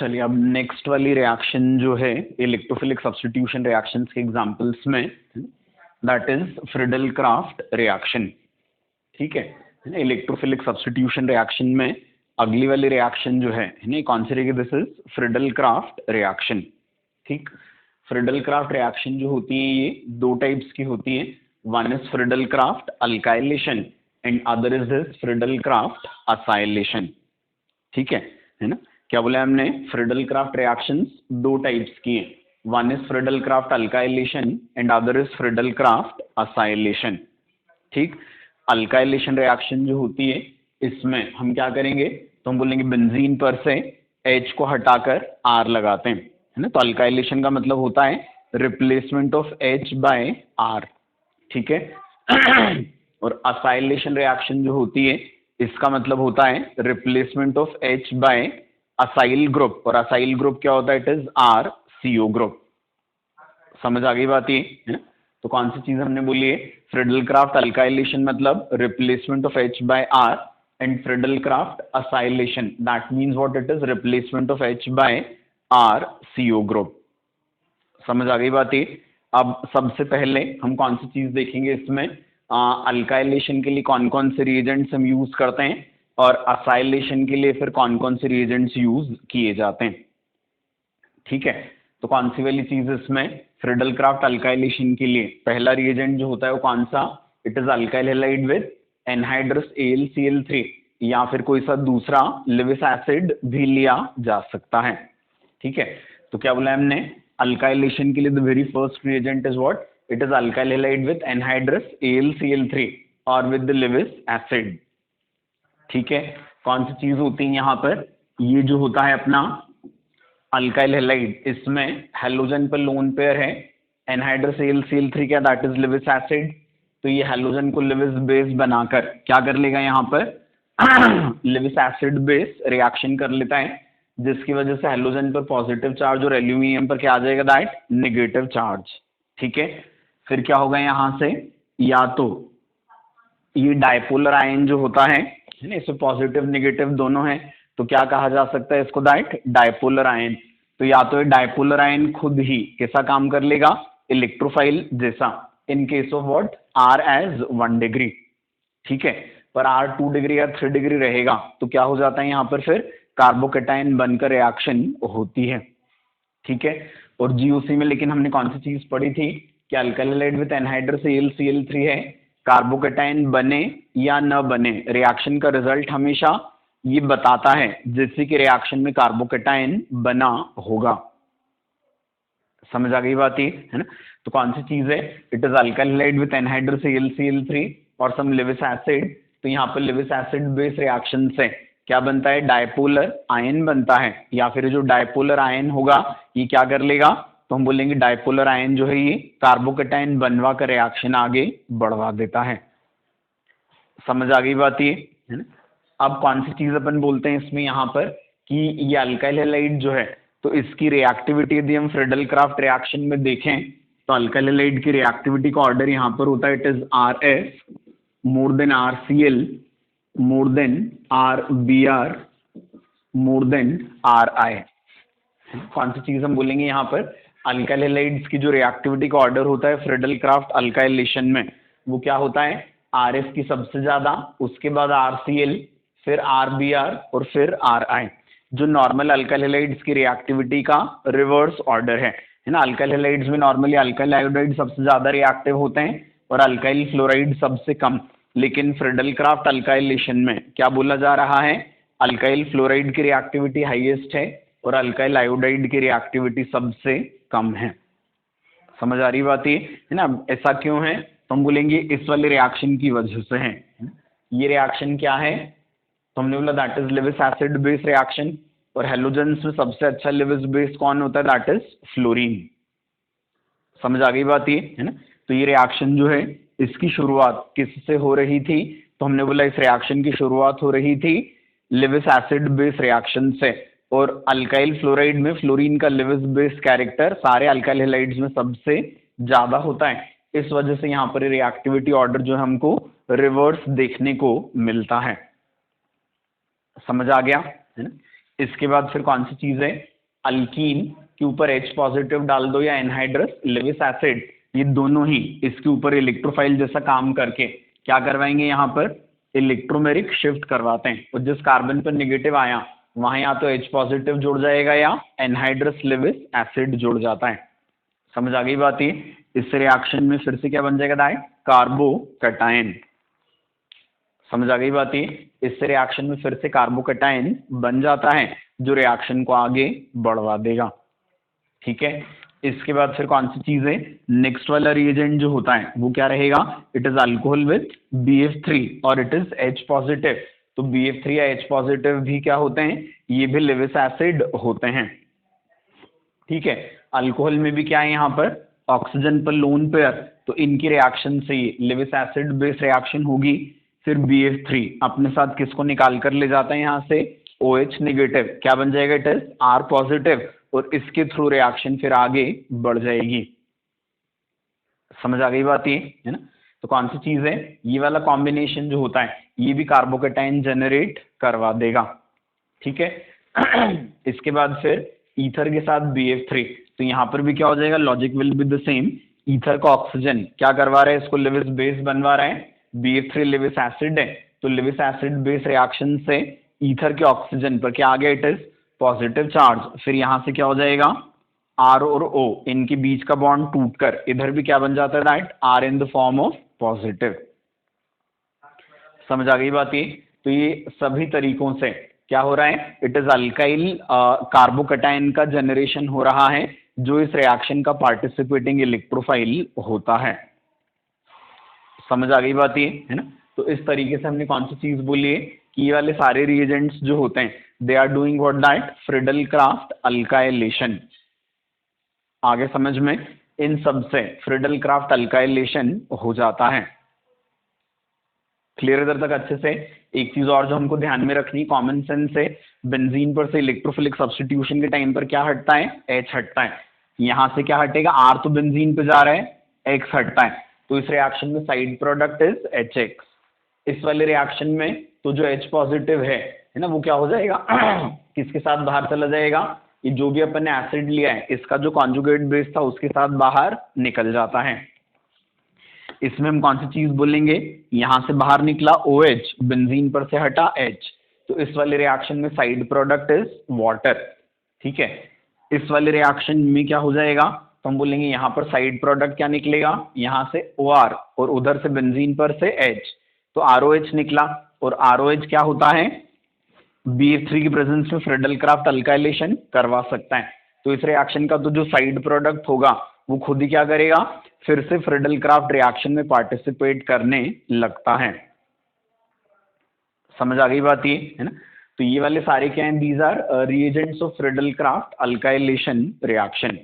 चलिए अब नेक्स्ट वाली रिएक्शन जो है इलेक्ट्रोफिलिक सब्स्टिट्यूशन रिएक्शंस के एग्जांपल्स में, that is Friedel Crafts reaction. ठीक है ना, इलेक्ट्रोफिलिक सब्स्टिट्यूशन रिएक्शन में अगली वाली रिएक्शन जो है ना, कौन सी रहेगी? This is Friedel Crafts reaction. ठीक, फ्रिडल क्राफ्ट रिएक्शन जो होती है ये दो टाइप्स की होती है। One is Friedel Crafts alkylation and other is this Friedel Crafts acylation. ठीक है ना, क्या बोला हमने? फ्रिडल क्राफ्ट रिएक्शंस दो टाइप्स की हैं। One is Friedel Crafts alkylation and other is Friedel Crafts acylation. ठीक, अल्काइलेशन रिएक्शन जो होती है इसमें हम क्या करेंगे? तो हम बोलेंगे बेंजीन पर से H को हटाकर R लगाते हैं, है ना। तो अल्काइलेशन का मतलब होता है replacement of H by R। ठीक है और असाइलेशन रिएक्शन जो होती है इसका मतलब होता है replacement of H by acyl group, और असाइल ग्रुप क्या होता है? It is RCO group. समझ आ गई बात ये, है ना। तो कौन सी चीज हमने बोली है? फ्रिडल क्राफ्ट अल्काइलेशन मतलब replacement of H by R and Friedel Crafts acylation that means what it is? Replacement of H by RCO group. समझ आ गई बात ये। अब सबसे पहले हम कौन सी चीज देखेंगे इसमें? अल्काइलेशन के लिए कौन कौन से रिएजेंट्स हम यूज करते हैं और असाइलेशन के लिए फिर कौन कौन से रिएजेंट्स यूज किए जाते हैं। ठीक है, तो कौन सी वाली चीज इसमें? फ्रिडल क्राफ्ट अल्काइलेशन के लिए पहला रिएजेंट जो होता है वो कौन सा? It is alkyl halide with anhydrous AlCl3 या फिर कोई सा दूसरा लिविस एसिड भी लिया जा सकता है। ठीक है, तो क्या बोला हमने? अल्काइलेशन के लिए the very first reagent is what? It is alkyl halide with anhydrous AlCl3 और विद द लिविस एसिड। ठीक है, कौन सी चीज होती है यहाँ पर? ये जो होता है अपना अल्काइल हैलाइड, इसमें हैलोजन पर लोन पेयर है एनहाइड्रस AlCl3 क्या? That is Lewis acid. तो ये हैलोजन को लिविस बेस बनाकर क्या कर लेगा यहाँ पर? लिविस एसिड बेस रिएक्शन कर लेता है, जिसकी वजह से हैलोजन पर पॉजिटिव चार्ज और एल्यूमिनियम पर क्या आ जाएगा? That negative charge. ठीक है, फिर क्या होगा यहाँ से? या तो ये डायपोलर आयन जो होता है ना, इसमें पॉजिटिव नेगेटिव दोनों है, तो क्या कहा जा सकता है इसको? That dipolar ion. तो या तो ये डायपोलर आयन खुद ही कैसा काम कर लेगा? इलेक्ट्रोफाइल जैसा, in case of what? R as 1 degree. ठीक है, पर R 2 डिग्री या 3 डिग्री रहेगा तो क्या हो जाता है यहाँ पर? फिर कार्बोकेटाइन बनकर रिएक्शन होती है। ठीक है, और GOC में लेकिन हमने कौन सी चीज पढ़ी थी कि alkyl halide with anhydrous AlCl3 है, कार्बोकेटाइन बने या न बने रिएक्शन का रिजल्ट हमेशा ये बताता है जिससे कि रिएक्शन में कार्बोकेटाइन बना होगा। समझ आ गई बात ये, है ना। तो कौन सी चीज है? It is alkyl halide with anhydrous AlCl3 और सम लिविस एसिड। तो यहाँ पर लिविस एसिड बेस रिएक्शन से क्या बनता है? डायपोलर आयन बनता है, या फिर जो डायपोलर आयन होगा ये क्या कर लेगा? तो हम बोलेंगे डायपोलर आयन जो है ये कार्बोकेटाइन बनवा कर रिएक्शन आगे बढ़वा देता है। समझ आ गई बात ये, है ना। अब कौन सी चीज अपन बोलते हैं इसमें यहाँ पर कि ये अल्काइल हैलाइड जो है, तो इसकी रिएक्टिविटी यदि हम फ्रिडल क्राफ्ट रिएक्शन में देखें तो अल्काइल हैलाइड की रिएक्टिविटी का ऑर्डर यहाँ पर होता है, it is RF more than RCl more than RBr more than RI। कौन सी चीज हम बोलेंगे यहाँ पर? अल्काइल हैलाइड्स की जो रिएक्टिविटी का ऑर्डर होता है फ्रिडल क्राफ्ट अल्काइलेशन में, वो क्या होता है? RF की सबसे ज्यादा, उसके बाद RCl, फिर RBr और फिर RI। जो नॉर्मल अल्काइल हैलाइड्स की रिएक्टिविटी का रिवर्स ऑर्डर है ना। अल्काइल हैलाइड्स में नॉर्मली अल्काइल आयोडाइड सबसे ज्यादा रिएक्टिव होते हैं और अल्काइल फ्लोराइड सबसे कम, लेकिन फ्रिडल क्राफ्ट अल्काइलेशन में क्या बोला जा रहा है? अल्काइल फ्लोराइड की रिएक्टिविटी हाईएस्ट है और अल्काइल आयोडाइड की रिएक्टिविटी सबसे कम है। समझ आ रही बात ये, है ना। ऐसा क्यों है? तो हम बोलेंगे इस वाले रिएक्शन की वजह से है। ये रिएक्शन क्या है? तो हमने बोला that is Lewis acid base reaction, और हैलोजेंस में सबसे अच्छा लिविस बेस कौन होता है? That is fluorine. समझ आ गई बात ये, है ना। तो ये रिएक्शन जो है इसकी शुरुआत किससे हो रही थी? तो हमने बोला इस रिएक्शन की शुरुआत हो रही थी लिविस एसिड बेस रिएक्शन से, और अल्काइल फ्लोराइड में फ्लोरीन का लिविस बेस कैरेक्टर सारे अल्काइल हैलाइड्स में सबसे ज्यादा होता है। इस वजह से यहाँ पर रिएक्टिविटी ऑर्डर जो है हमको रिवर्स देखने को मिलता है। समझ आ गया, है ना। इसके बाद फिर कौन सी चीज है? अल्कीन के ऊपर H पॉजिटिव डाल दो या एनहाइड्रस लेविस एसिड, ये दोनों ही इसके ऊपर इलेक्ट्रोफाइल जैसा काम करके क्या करवाएंगे, यहाँ पर इलेक्ट्रोमेरिक शिफ्ट करवाते हैं। और जिस कार्बन पर नेगेटिव आया वहां या तो H पॉजिटिव जुड़ जाएगा या एनहाइड्रस लेविस एसिड जुड़ जाता है। समझ आ गई बात ये? इस रिएक्शन में फिर से क्या बन जाएगा, दैट कार्बोकैटायन। समझ आ गई बात ये? इस रिएक्शन में फिर से कार्बोकैटायन बन जाता है जो रिएक्शन को आगे बढ़वा देगा। ठीक है, इसके बाद फिर कौन सी चीज है, नेक्स्ट वाला रिएजेंट जो होता है वो क्या रहेगा, it is alcohol with BF3 और इट इज H पॉजिटिव। तो BF3 या H पॉजिटिव भी क्या होते हैं, ये भी लेविस एसिड होते हैं। ठीक है, अल्कोहल में भी क्या है यहाँ पर ऑक्सीजन पर लोन पेयर, तो इनकी रिएक्शन से ही लेविस एसिड बेस रिएक्शन होगी। फिर BF3 अपने साथ किसको निकाल कर ले जाता है यहाँ से, OH नेगेटिव, क्या बन जाएगा, इट इज R पॉजिटिव, और इसके थ्रू रिएक्शन फिर आगे बढ़ जाएगी। समझ आ गई बात ये, है ना? तो कौन सी चीज है, ये वाला कॉम्बिनेशन जो होता है ये भी कार्बोकैटायन जनरेट करवा देगा। ठीक है इसके बाद फिर ईथर के साथ BF3, तो यहाँ पर भी क्या हो जाएगा, logic will be the same. Ether का ऑक्सीजन क्या करवा रहा है, इसको लेविस बेस बनवा रहा है, BF3 लेविस एसिड है, तो लेविस एसिड बेस रिएक्शन से ईथर के ऑक्सीजन पर क्या आ गया, इट इज पॉजिटिव चार्ज। फिर यहाँ से क्या हो जाएगा, R और O इनके बीच का बॉन्ड टूटकर इधर भी क्या बन जाता है, that R in the form of positive. समझ आ गई बात ये? तो ये सभी तरीकों से क्या हो रहा है, इट इज अल्काइल कार्बोकैटायन का जनरेशन हो रहा है जो इस रिएक्शन का पार्टिसिपेटिंग इलेक्ट्रोफाइल होता है। समझ आ गई बात ये, है ना? तो इस तरीके से हमने कौन सी चीज बोली है कि ये वाले सारे रिएजेंट्स जो होते हैं they are doing what, that Friedel Crafts alkylation. आगे समझ में, इन सब से फ्रिडल क्राफ्ट अल्काइलेशन हो जाता है। क्लियर इधर तक अच्छे से? एक चीज और जो हमको ध्यान में रखनी, कॉमन सेंस से बेंजीन पर से इलेक्ट्रोफिलिक सब्स्टिट्यूशन के टाइम पर क्या हटता है, H हटता है। यहां से क्या हटेगा, R तो बेंजीन पे जा रहा है, X हटता है, तो इस रिएक्शन में साइड प्रोडक्ट इज HX। इस वाले रिएक्शन में तो जो H पॉजिटिव है ना, वो क्या हो जाएगा किसके साथ बाहर चला जाएगा, ये जो भी अपन ने एसिड लिया है इसका जो कॉन्जुगेट बेस था उसके साथ बाहर निकल जाता है। इसमें हम कौन सी चीज बोलेंगे, यहां से बाहर निकला OH, बेंजीन पर से हटा H, तो इस वाले रिएक्शन में साइड प्रोडक्ट इज वाटर। ठीक है, इस वाले रिएक्शन में क्या हो जाएगा, तो हम बोलेंगे यहाँ पर साइड प्रोडक्ट क्या निकलेगा, यहाँ से OR और उधर से बेंजीन पर से H, तो ROH निकला। और ROH क्या होता है, BF3 की प्रेजेंस में फ्रिडल क्राफ्ट अल्काइलेशन करवा सकता है। तो इस रिएक्शन का तो जो साइड प्रोडक्ट होगा वो खुद ही क्या करेगा, फिर से फ्रिडल क्राफ्ट रिएक्शन में पार्टिसिपेट करने लगता है। समझ आ गई बात ये, है ना? तो ये वाले सारे क्या हैं, these are reagents of Friedel Crafts alkylation reaction.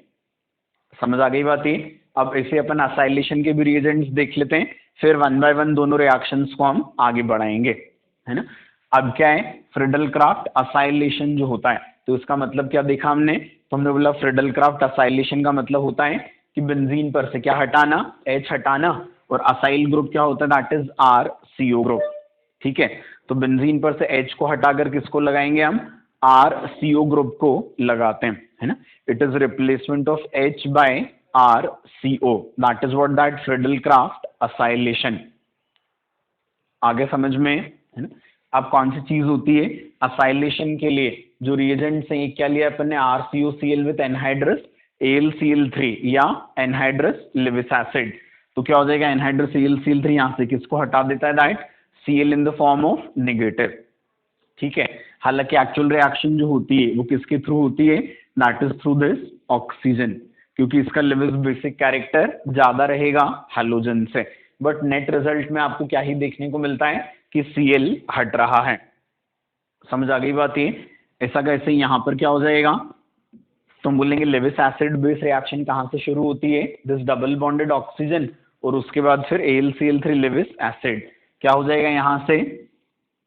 समझ आ गई बात ये? अब इसे अपन असाइलेशन के भी रिएजेंट्स देख लेते हैं, फिर वन बाय वन दोनों रिएक्शंस को हम आगे बढ़ाएंगे, है ना? अब क्या है, फ्रिडल क्राफ्ट असाइलेशन जो होता है, तो इसका मतलब क्या देखा हमने, तो हमने बोला फ्रिडल क्राफ्ट असाइलेशन का मतलब होता है कि बेंजीन पर से क्या हटाना, H हटाना, और असाइल ग्रुप क्या होता है, दैट इज RCO ग्रुप। ठीक है, तो बेंजीन पर से H को हटाकर किसको लगाएंगे हम, RCO ग्रुप को लगाते हैं, है ना? It is replacement of H by RCO, that is what, that Friedel Crafts acylation. आगे समझ में, है ना? अब कौन सी चीज होती है असाइलेशन के लिए, जो रिएजेंट्स हैं, क्या लिया अपन ने, RCOCl विद एनहाइड्रस AlCl3 या एनहाइड्रस लेविस एसिड। तो क्या हो जाएगा, एनहाइड्रस AlCl3 यहाँ से किसको हटा देता है, that Cl in the form of negative. ठीक है, हालांकि एक्चुअल रिएक्शन जो होती है वो किसके थ्रू होती है, that is through this oxygen, क्योंकि इसका लेविस बेसिक कैरेक्टर ज्यादा रहेगा हैलोजन से। बट नेट रिजल्ट में आपको क्या ही देखने को मिलता है कि Cl हट रहा है। समझ आ गई बात ये? ऐसा कैसे, यहाँ पर क्या हो जाएगा, तो हम बोलेंगे लेविस एसिड बेस रिएक्शन कहाँ से शुरू होती है, दिस डबल बॉन्डेड ऑक्सीजन, और उसके बाद फिर AlCl3 लेविस एसिड, क्या हो जाएगा, यहाँ से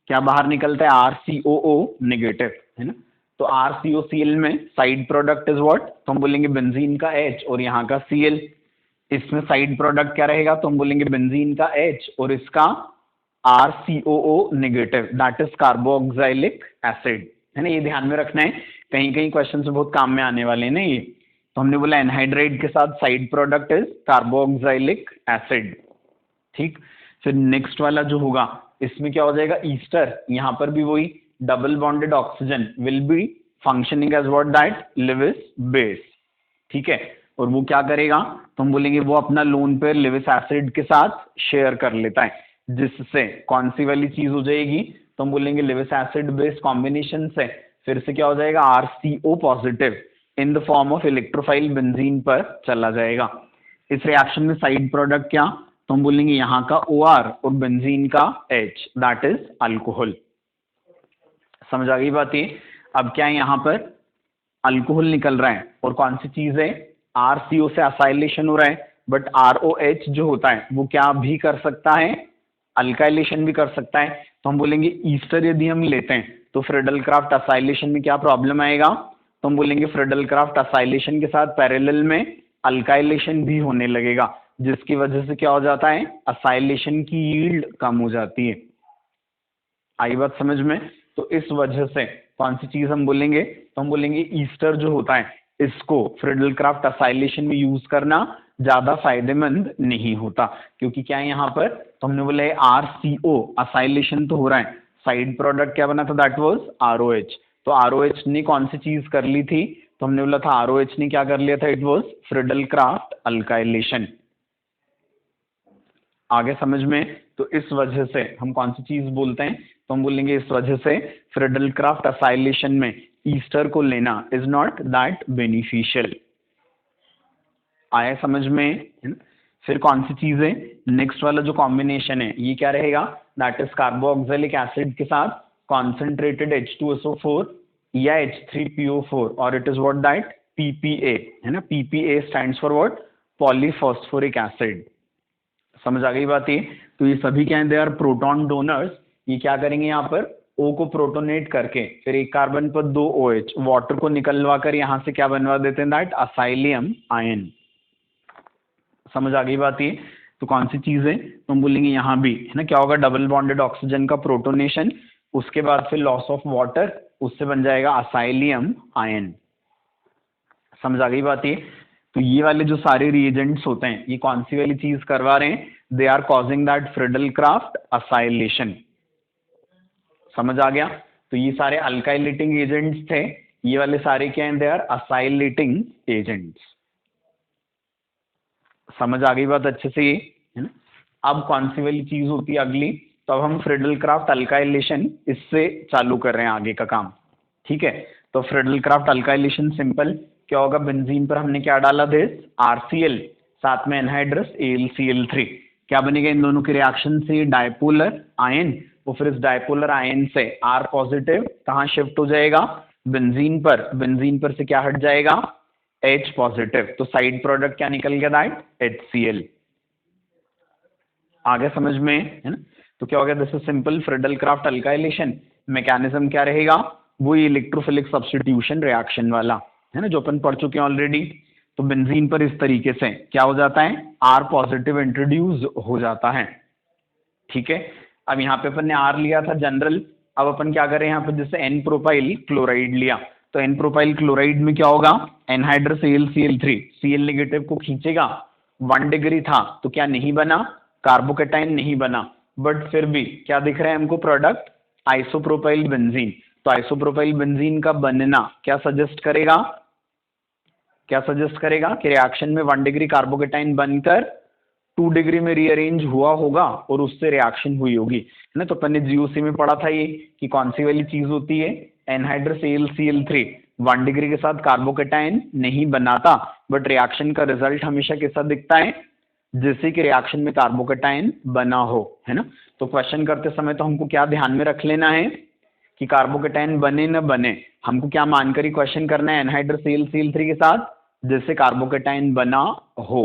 क्या बाहर निकलता है, RCOO नेगेटिव, है ना? तो RCOCl में साइड प्रोडक्ट इज व्हाट, तो हम बोलेंगे बेंजीन का H और यहाँ का Cl। इसमें साइड प्रोडक्ट क्या रहेगा, तो हम बोलेंगे बेंजीन का H और इसका RCOO negative, that is carboxylic acid, है ना? ये ध्यान में रखना है कहीं कहीं क्वेश्चन से बहुत काम में आने वाले हैं ना ये। तो हमने बोला एनहाइड्राइड के साथ side product is carboxylic acid. ठीक, फिर नेक्स्ट वाला जो होगा इसमें क्या हो जाएगा, ईस्टर। यहाँ पर भी वही double bonded oxygen will be functioning as what, that Lewis base. ठीक है, और वो क्या करेगा, तो हम बोलेंगे वो अपना लोन पेयर लेविस एसिड के साथ शेयर कर लेता है, जिससे कौन सी वाली चीज हो जाएगी, तो हम बोलेंगे लेविस एसिड बेस कॉम्बिनेशन से फिर से क्या हो जाएगा, RCO positive in the form of electrophile benzene पर चला जाएगा। इस रिएक्शन में साइड प्रोडक्ट क्या, तो हम बोलेंगे यहाँ का OR और बेंजीन का H, दैट इज अल्कोहल। समझ आ गई बात ये। अब क्या है, यहाँ पर अल्कोहल निकल रहा है और कौन सी चीज है, RCO से असाइलेशन हो रहा है, बट ROH जो होता है वो क्या भी कर सकता है, अल्काइलेशन भी कर सकता है। तो हम बोलेंगे ईस्टर यदि हम लेते हैं तो फ्रीडल क्राफ्ट असाइलेशन में क्या प्रॉब्लम आएगा, तो हम बोलेंगे फ्रीडल क्राफ्ट असाइलेशन के साथ पैरेलल में अल्काइलेशन भी होने लगेगा, जिसकी वजह से क्या हो जाता है, असाइलेशन की यील्ड कम हो जाती है। आई बात समझ में। तो इस वजह से कौन सी चीज हम बोलेंगे, तो हम बोलेंगे ईस्टर जो होता है इसको फ्रीडल क्राफ्ट असाइलेशन में यूज करना ज्यादा फायदेमंद नहीं होता, क्योंकि क्या है यहाँ पर, तो हमने बोला RCO असाइलेशन तो हो रहा है, साइड प्रोडक्ट क्या बना था, दैट वाज ROH। तो ROH ने कौन सी चीज कर ली थी, तो हमने बोला था ROH ने क्या कर लिया था, it was Friedel craft alkylation. आगे समझ में। तो इस वजह से हम कौन सी चीज बोलते हैं, तो हम बोलेंगे इस वजह से फ्रीडल क्राफ्ट असाइलेशन में ईस्टर को लेना इज नॉट दैट बेनिफिशियल। आया समझ में। फिर कौन सी चीज है, नेक्स्ट वाला जो कॉम्बिनेशन है ये क्या रहेगा, दैट इज कार्बोक्सिलिक एसिड के साथ कॉन्सेंट्रेटेड H2SO4 या H3PO4, और it is what, that PPA है ना। PPA stands for what, polyphosphoric acid. समझ आ गई बात ये। तो ये सभी क्या है, दे आर प्रोटॉन डोनर्स। ये क्या करेंगे, यहाँ पर O को प्रोटोनेट करके फिर एक कार्बन पर 2 OH वाटर को निकलवा कर यहाँ से क्या बनवा देते हैं, दैट असाइलियम आयन। समझ आ गई बात ये। तो कौन सी चीज है, तो हम बोलेंगे यहाँ भी है ना, क्या होगा, डबल बॉन्डेड ऑक्सीजन का प्रोटोनेशन, उसके बाद फिर लॉस ऑफ वाटर, उससे बन जाएगा असाइलियम आयन। समझ आ गई बात ये। तो ये वाले जो सारे रिएजेंट्स होते हैं ये कौन सी वाली चीज करवा रहे हैं, they are causing that Friedel Crafts acylation. समझ आ गया। तो ये सारे अल्काइलेटिंग एजेंट्स थे, ये वाले सारे क्या हैं, दे आर असाइलेटिंग एजेंट्स। समझ आ गई बात अच्छे से ये, है ना। अब कौन सी वाली चीज होती है अगली, तो अब हम फ्रीडल क्राफ्ट अल्काइलेशन इससे चालू कर रहे हैं आगे का काम। ठीक है, तो फ्रीडल क्राफ्ट अल्काइलेशन सिंपल क्या होगा, बेंजीन पर हमने क्या डाला, दिस RCl, साथ में एनहाइड्रस AlCl3, क्या बनेगा इन दोनों के रिएक्शन से, डायपोलर आयन। वो फिर इस डायपोलर आयन से R पॉजिटिव कहाँ शिफ्ट हो जाएगा, बेंजीन पर, बेंजीन पर से क्या हट जाएगा, H पॉजिटिव। तो साइड प्रोडक्ट क्या निकल गया, दैट HCl। आगे समझ में, है ना। तो क्या हो गया, this is simple Friedel craft alkylation. Mechanism क्या रहेगा, वो इलेक्ट्रोफिलिक सब्स्टिट्यूशन रिएक्शन वाला है ना, जो अपन पढ़ चुके हैं ऑलरेडी। तो बेंजीन पर इस तरीके से क्या हो जाता है, R पॉजिटिव इंट्रोड्यूस हो जाता है। ठीक है, अब यहाँ पे अपन ने R लिया था जनरल, अब अपन क्या करें यहाँ पे, जैसे N प्रोपाइल क्लोराइड लिया, तो N प्रोपाइल क्लोराइड में क्या होगा, एनहाइड्रस AlCl3 Cl नेगेटिव को खींचेगा, 1 डिग्री था तो क्या नहीं बना, कार्बोकेटाइन नहीं बना, बट फिर भी क्या दिख रहा है हमको, प्रोडक्ट आइसोप्रोपाइल बेंजीन। तो आइसोप्रोपाइल बेंजीन का बनना क्या सजेस्ट करेगा, क्या सजेस्ट करेगा कि रिएक्शन में 1 डिग्री कार्बोकेटाइन बनकर 2 डिग्री में रीअरेंज हुआ होगा और उससे रिएक्शन हुई होगी, है ना। तो अपन ने GOC में पढ़ा था ये कि कौन सी वाली चीज होती है, एनहाइड्रस AlCl3 1 डिग्री के साथ कार्बोकेटाइन नहीं बनाता, बट रिएक्शन का रिजल्ट हमेशा कैसा दिखता है, जैसे कि रिएक्शन में कार्बोकेटाइन बना हो, है ना। तो क्वेश्चन करते समय तो हमको क्या ध्यान में रख लेना है कि कार्बोकेटाइन बने न बने, हमको क्या मानकर ही क्वेश्चन करना है, एनहाइड्रस AlCl3 के साथ जैसे कार्बोकेटाइन बना हो।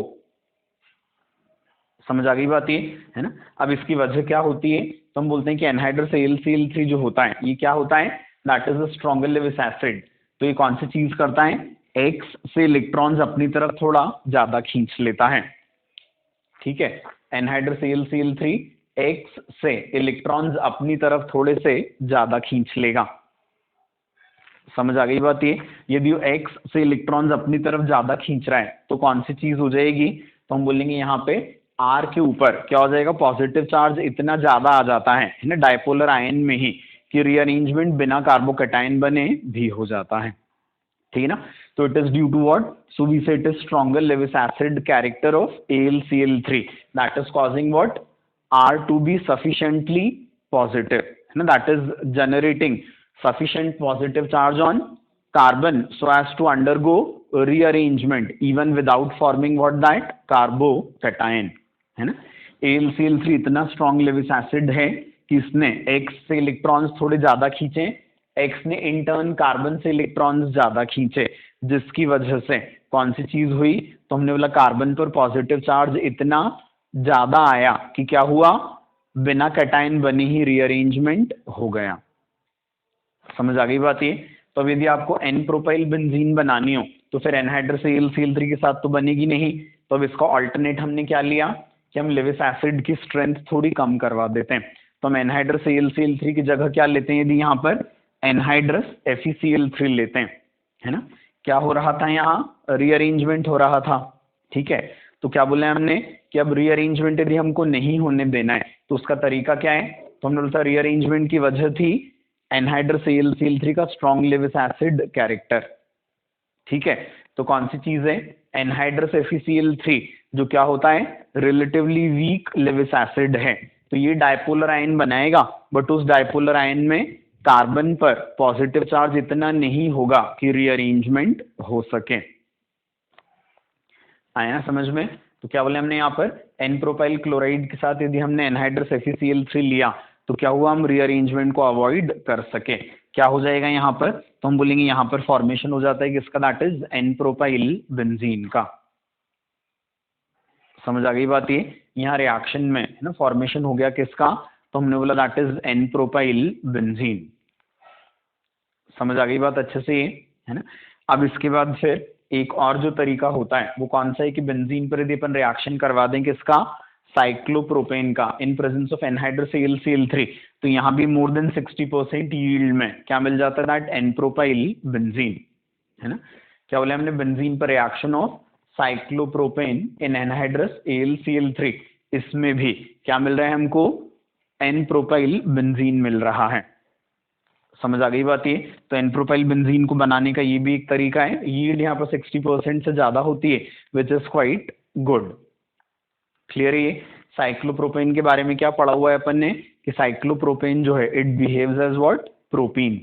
समझ आ गई बात ये, है ना। अब इसकी वजह क्या होती है, तो हम बोलते हैं कि एनहाइड्रस AlCl3 जो होता है ये क्या होता है, that is a stronger Lewis acid. तो ये कौन सी चीज करता है, X से इलेक्ट्रॉन्स अपनी तरफ थोड़ा ज्यादा खींच लेता है। ठीक है, एनहाइड्रस AlCl3 X से इलेक्ट्रॉन्स अपनी तरफ थोड़े से ज्यादा खींच लेगा। समझ आ गई बात ये? यदि X से इलेक्ट्रॉन्स अपनी तरफ ज्यादा खींच रहा है तो कौन सी चीज हो जाएगी? तो हम बोलेंगे यहाँ पे R के ऊपर क्या हो जाएगा, पॉजिटिव चार्ज इतना ज्यादा आ जाता है ना डायपोलर आयन में ही कि रीअरेंजमेंट बिना कार्बोकैटायन बने भी हो जाता है, ठीक है ना? तो it is due to what? So we say it is stronger Lewis acid character of AlCl3 that is causing what? R to be sufficiently positive, है ना? That is generating sufficient positive charge on carbon so as to undergo rearrangement even without forming what? That carbocation, है ना? AlCl3 इतना strong Lewis acid है कि इसने X से electrons थोड़े ज्यादा खींचे, X ने इन टर्न कार्बन से इलेक्ट्रॉन्स ज्यादा खींचे, जिसकी वजह से कौन सी चीज हुई? तो हमने बोला कार्बन पर पॉजिटिव चार्ज इतना ज्यादा आया कि क्या हुआ? बिना कैटायन बने ही रीअरेंजमेंट हो गया। समझ आ गई बात ये? तो अब यदि आपको एन प्रोपाइल बेंजीन बनानी हो तो फिर एनहाइड्रस AlCl3 के साथ तो बनेगी नहीं, तो अब इसका ऑल्टरनेट हमने क्या लिया कि हम लेविस एसिड की स्ट्रेंथ थोड़ी कम करवा देते हैं। तो हम एनहाइड्रस AlCl3 की जगह क्या लेते हैं? यदि यहाँ पर एनहाइड्रस FeCl3 लेते हैं, है ना? क्या हो रहा था? यहाँ रीअरेंजमेंट हो रहा था, ठीक है? तो क्या बोले हमने कि अब रीअरेंजमेंट यदि हमको नहीं होने देना है तो उसका तरीका क्या है? तो हमने बोला रीअरेंजमेंट की वजह थी एनहाइड्रस AlCl3 का स्ट्रॉन्ग लेविस एसिड कैरेक्टर, ठीक है? तो कौन सी चीज है? एनहाइड्रस FeCl3 जो क्या होता है? रिलेटिवली वीक लेविस एसिड है, तो ये डायपोलर आयन बनाएगा, बट उस डायपोलर आयन में कार्बन पर पॉजिटिव चार्ज इतना नहीं होगा कि रीअरेंजमेंट हो सके। आया ना समझ में? तो क्या बोले हमने यहाँ पर एन प्रोपाइल क्लोराइड के साथ यदि हमने एनहाइड्रस FeCl3 लिया तो क्या हुआ? हम रीअरेंजमेंट को अवॉइड कर सके। क्या हो जाएगा यहाँ पर? तो हम बोलेंगे यहाँ पर फॉर्मेशन हो जाता है किसका? That is an propyl benzene का। समझ आ गई बात ये? यहाँ रिएक्शन में है ना फॉर्मेशन हो गया किसका? तो हमने बोला that is an propyl benzene. समझ आ गई बात अच्छे से ये, है ना? अब इसके बाद फिर एक और जो तरीका होता है वो कौन सा है कि बेंजीन पर यदि अपन रिएक्शन करवा दें किसका? साइक्लोप्रोपेन का इन प्रेजेंस ऑफ एनहाइड्रस AlCl3, तो यहाँ भी मोर देन 60% यील्ड में क्या मिल जाता है? दैट एन प्रोपाइल बेंजीन, है ना? क्या बोले हमने? बेंजीन पर reaction of cyclopropane in anhydrous AlCl3, इसमें भी क्या मिल रहा है हमको? एन प्रोपाइल बेंजीन मिल रहा है। समझ आ गई बात ये? तो एन प्रोपाइल बेंजीन को बनाने का ये भी एक तरीका है। यील्ड यहाँ पर 60% से ज्यादा होती है, which is quite good. Clear है ये? साइक्लोप्रोपेन के बारे में क्या पढ़ा हुआ है अपन ने कि साइक्लोप्रोपेन जो है it behaves as what? Propene,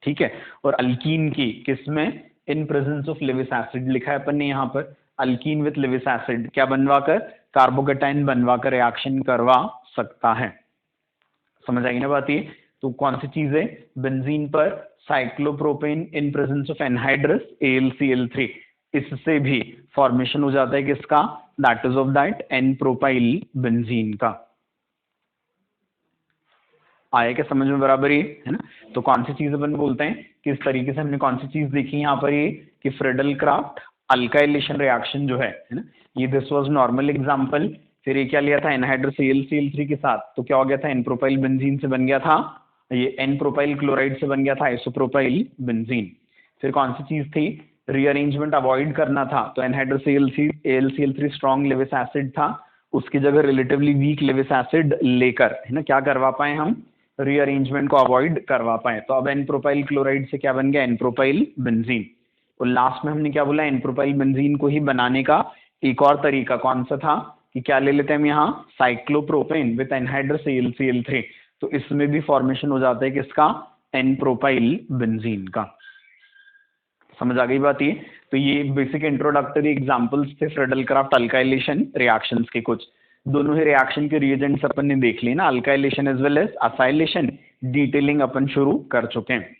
ठीक है? और अल्कीन की किसमें? In presence of Lewis acid लिखा है अपन ने यहाँ पर। अल्कीन विथ लेविस एसिड क्या बनवाकर? कार्बोकैटायन बनवाकर रिएक्शन करवा सकता है। समझ आएगी ना बात ये? तो कौन सी चीज है? बेंजीन पर cyclopropane in presence of anhydrous AlCl3, इससे भी फॉर्मेशन हो जाता है किसका? That is of that n propyl benzene का। आया क्या समझ में बराबर ये, है ना? तो कौन सी चीज अपन बोलते हैं किस तरीके से हमने कौन सी चीज देखी यहाँ पर ये कि फ्रेडल क्राफ्ट अल्काइलेशन रिएक्शन जो है ना, ये दिस वाज नॉर्मल एग्जांपल। फिर ये क्या लिया था? एनहाइड्रस AlCl3 के साथ, तो क्या हो गया था? एन प्रोपाइल बेंजीन से बन गया था, ये एन प्रोपाइल क्लोराइड से बन गया था आइसोप्रोपाइल बेंजीन। फिर कौन सी चीज थी? रीअरेंजमेंट अवॉइड करना था, तो anhydrous AlCl3 strong Lewis acid था, उसकी जगह रिलेटिवली वीक लेविस एसिड लेकर है ना क्या करवा पाए? हम रीअरेंजमेंट को अवॉइड करवा पाए। तो अब एन प्रोपाइल क्लोराइड से क्या बन गया? N propyl benzene. और लास्ट में हमने क्या बोला? एन प्रोपाइल बेंजीन को ही बनाने का एक और तरीका कौन सा था कि क्या ले लेते हैं हम यहाँ? साइक्लोप्रोपेन विथ एनहाइड्रस AlCl3, तो इसमें भी फॉर्मेशन हो जाता है किसका? एन प्रोपाइल बेंजीन का। समझ आ गई बात ये? तो ये बेसिक इंट्रोडक्टरी एग्जांपल्स थे फ्रेडल क्राफ्ट अल्काइलेशन रिएक्शंस के। कुछ दोनों ही रिएक्शन के रिएजेंट्स अपन ने देख लिए ना, alkylation as well as acylation, detailing अपन शुरू कर चुके हैं।